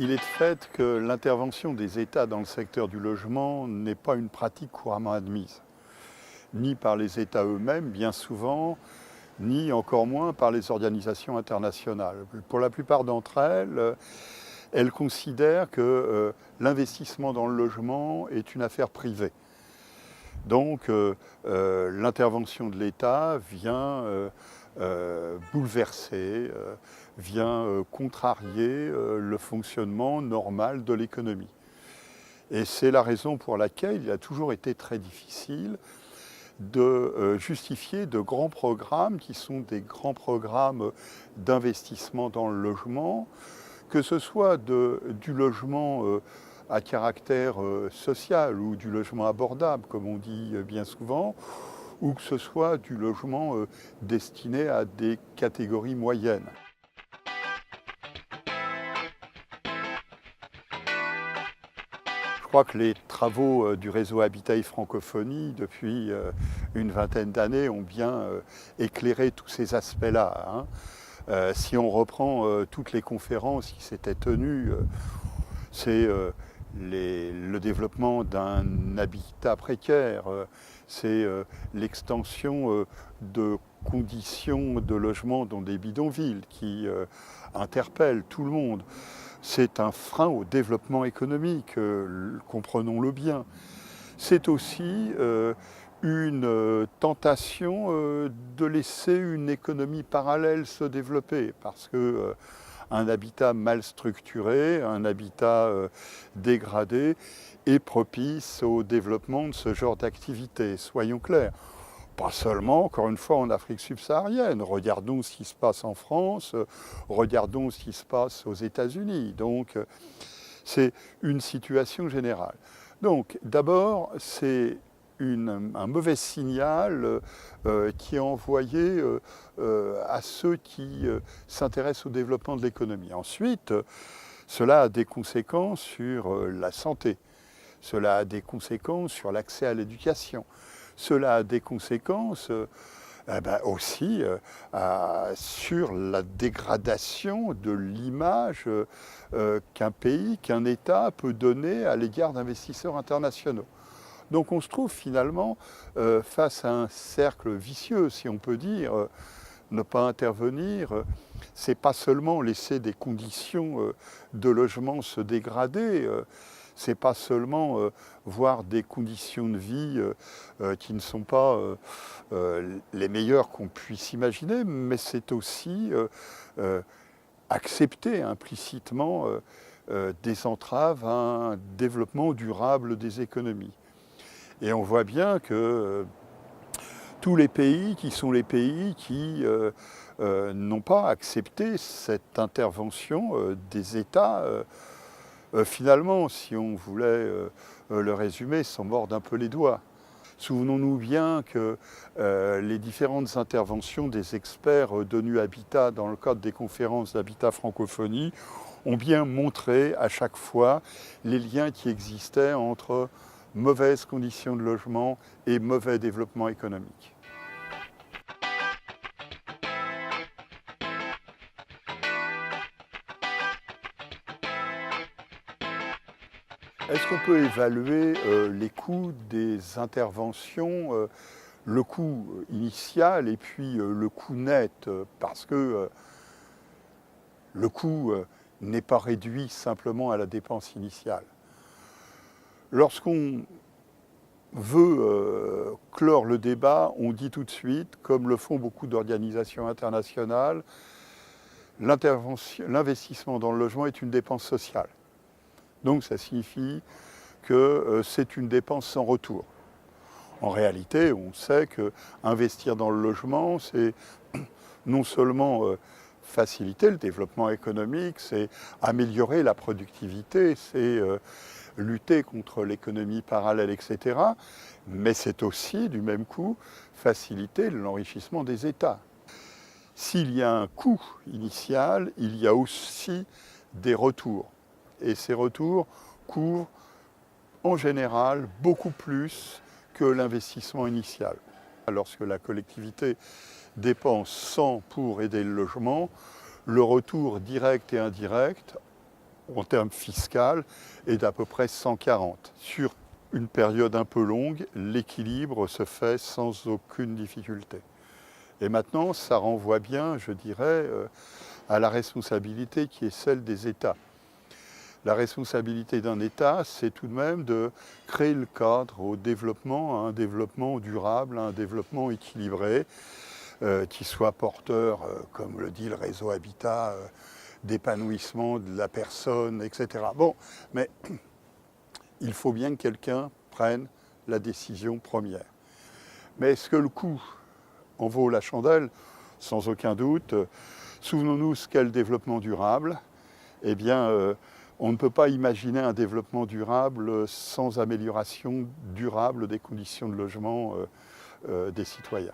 Il est de fait que l'intervention des États dans le secteur du logement n'est pas une pratique couramment admise, ni par les États eux-mêmes, bien souvent, ni encore moins par les organisations internationales. Pour la plupart d'entre elles, elles considèrent que l'investissement dans le logement est une affaire privée. Donc l'intervention de l'État vient bouleverser, vient contrarier le fonctionnement normal de l'économie. Et c'est la raison pour laquelle il a toujours été très difficile de justifier de grands programmes qui sont des grands programmes d'investissement dans le logement, que ce soit du logement à caractère social ou du logement abordable, comme on dit bien souvent, ou que ce soit du logement destiné à des catégories moyennes. Je crois que les travaux du réseau Habitat et Francophonie, depuis une vingtaine d'années, ont bien éclairé tous ces aspects-là, hein. Si on reprend toutes les conférences qui s'étaient tenues, c'est le développement d'un habitat précaire, c'est l'extension de conditions de logement dans des bidonvilles qui interpellent tout le monde. C'est un frein au développement économique, comprenons-le bien. C'est aussi une tentation de laisser une économie parallèle se développer, parce que un habitat mal structuré, un habitat dégradé est propice au développement de ce genre d'activité, soyons clairs. Pas seulement, encore une fois, en Afrique subsaharienne. Regardons ce qui se passe en France, regardons ce qui se passe aux États-Unis. Donc, c'est une situation générale. Donc, d'abord, c'est un mauvais signal qui est envoyé à ceux qui s'intéressent au développement de l'économie. Ensuite, cela a des conséquences sur la santé, cela a des conséquences sur l'accès à l'éducation, cela a des conséquences aussi sur la dégradation de l'image qu'un pays, qu'un État peut donner à l'égard d'investisseurs internationaux. Donc on se trouve finalement face à un cercle vicieux, si on peut dire. Ne pas intervenir, c'est pas seulement laisser des conditions de logement se dégrader, c'est pas seulement voir des conditions de vie qui ne sont pas les meilleures qu'on puisse imaginer, mais c'est aussi accepter implicitement des entraves à un développement durable des économies. Et on voit bien que tous les pays qui sont les pays qui n'ont pas accepté cette intervention des États, finalement, si on voulait le résumer, s'en mordent un peu les doigts. Souvenons-nous bien que les différentes interventions des experts d'ONU Habitat dans le cadre des conférences d'Habitat Francophonie ont bien montré à chaque fois les liens qui existaient entre mauvaises conditions de logement et mauvais développement économique. Est-ce qu'on peut évaluer les coûts des interventions, le coût initial et puis le coût net, parce que le coût n'est pas réduit simplement à la dépense initiale. Lorsqu'on veut clore le débat, on dit tout de suite, comme le font beaucoup d'organisations internationales, l'investissement dans le logement est une dépense sociale. Donc ça signifie que c'est une dépense sans retour. En réalité, on sait qu'investir dans le logement, c'est non seulement faciliter le développement économique, c'est améliorer la productivité, c'est lutter contre l'économie parallèle, etc. Mais c'est aussi, du même coup, faciliter l'enrichissement des États. S'il y a un coût initial, il y a aussi des retours. Et ces retours couvrent en général beaucoup plus que l'investissement initial. Lorsque la collectivité dépense 100 pour aider le logement, le retour direct et indirect en termes fiscal, est d'à peu près 140. Sur une période un peu longue, l'équilibre se fait sans aucune difficulté. Et maintenant, ça renvoie bien, je dirais, à la responsabilité qui est celle des États. La responsabilité d'un État, c'est tout de même de créer le cadre au développement, à un développement durable, à un développement équilibré, qui soit porteur, comme le dit le réseau Habitat, d'épanouissement de la personne, etc. Bon, mais il faut bien que quelqu'un prenne la décision première. Mais est-ce que le coût en vaut la chandelle? Sans aucun doute. Souvenons-nous ce qu'est le développement durable. Eh bien, on ne peut pas imaginer un développement durable sans amélioration durable des conditions de logement des citoyens.